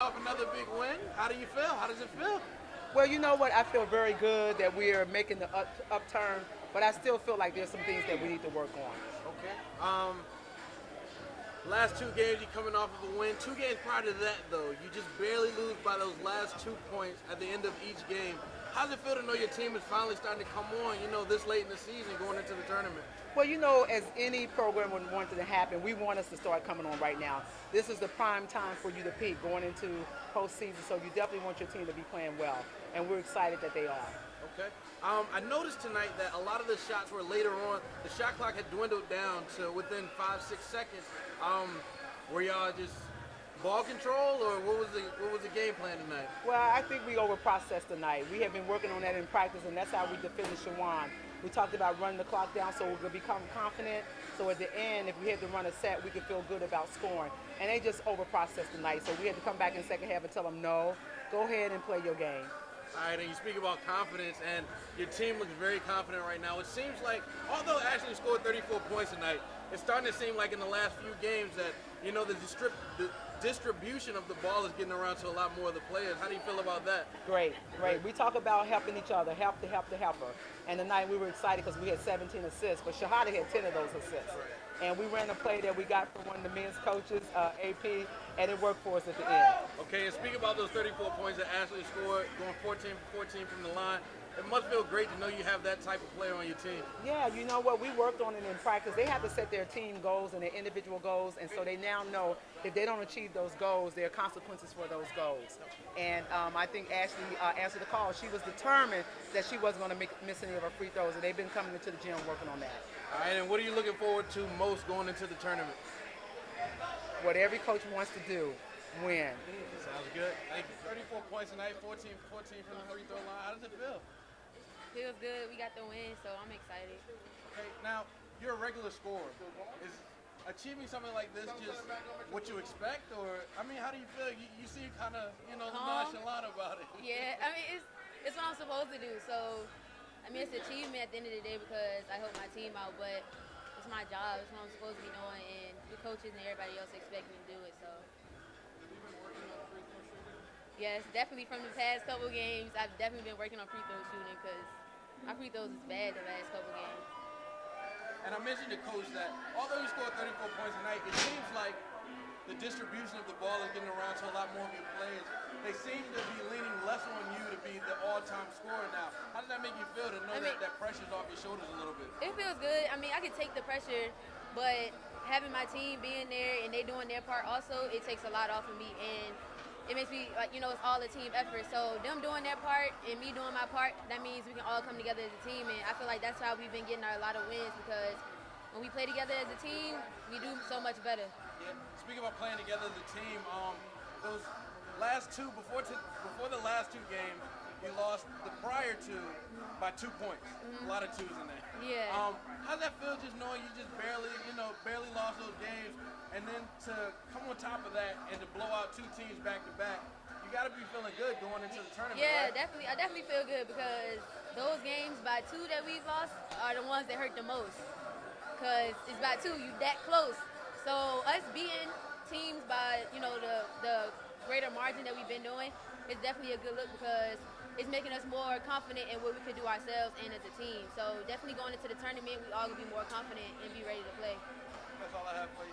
Off another big win. How do you feel? How does it feel? Well, you know what? I feel very good that we are making the upturn, but I still feel like there's some things that we need to work on. Okay. Last two games, you coming off of a win. Two games prior to that, though, you just barely lose by those last 2 points at the end of each game. How does it feel to know your team is finally starting to come on, this late in the season going into the tournament? Well, you know, as any program would want it to happen, we want us to start coming on right now. This is the prime time for you to peak going into postseason, so you definitely want your team to be playing well, and we're excited that they are. Okay. I noticed tonight that a lot of the shots were later on. The shot clock had dwindled down to within 5, 6 seconds. Were y'all just ball control, or what was the game plan tonight? Well, I think we overprocessed tonight. We have been working on that in practice, and that's how we defended Shawan. We talked about running the clock down so we could become confident. So at the end, if we had to run a set, we could feel good about scoring. And they just overprocessed tonight. So we had to come back in the second half and tell them, no, go ahead and play your game. All right, and you speak about confidence, and your team looks very confident right now. It seems like, although Ashley scored 34 points tonight, it's starting to seem like in the last few games that, the distribution of the ball is getting around to a lot more of the players. How do you feel about that? Great. We talk about helping each other, help the helper. And tonight we were excited because we had 17 assists, but Shahada had 10 of those assists. And we ran a play that we got from one of the men's coaches, AP, and it worked for us at the end. Okay, and speak about those 34 points that Ashley scored, going 14 for 14 from the line. It must feel great to know you have that type of player on your team. Yeah, you know what? We worked on it in practice. They have to set their team goals and their individual goals, and so they now know if they don't achieve those goals, there are consequences for those goals. And I think Ashley answered the call. She was determined that she wasn't going to miss any of her free throws, and they've been coming into the gym working on that. All right, and what are you looking forward to most going into the tournament? What every coach wants to do, win. Sounds good. Thank you. 34 points tonight, 14 from the free throw line. How does it feel? Feels good. We got the win, so I'm excited. Okay, now you're a regular scorer. Is achieving something like this just what you expect, or how do you feel? You seem kind of nonchalant about it. Yeah, it's what I'm supposed to do. So it's an achievement at the end of the day because I help my team out, but it's my job. It's what I'm supposed to be doing, and the coaches and everybody else expect me to do it. So. Yes, definitely from the past couple games, I've definitely been working on free throw shooting because my free throws is bad the last couple games. And I mentioned to coach that although you scored 34 points tonight, it seems like the distribution of the ball is getting around to a lot more of your players. They seem to be leaning less on you to be the all-time scorer now. How does that make you feel to know that pressure's off your shoulders a little bit? It feels good. I can take the pressure, but having my team being there and they doing their part also, it takes a lot off of me. And it makes me it's all a team effort. So them doing their part and me doing my part, that means we can all come together as a team. And I feel like that's how we've been getting a lot of wins because when we play together as a team, we do so much better. Yeah. Speaking about playing together as a team, those last two before the last two games, you lost the prior two by 2 points. A lot of twos in there. Yeah. How's that feel just knowing you just barely lost those games? And then to come on top of that and to blow out two teams back to back, you got to be feeling good going into the tournament. Yeah, right? definitely. I definitely feel good because those games by two that we've lost are the ones that hurt the most. Because it's by two, you that close. So us beating teams by the greater margin that we've been doing is definitely a good look because it's making us more confident in what we could do ourselves and as a team. So definitely going into the tournament, we all gonna be more confident and be ready to play. That's all I have for you.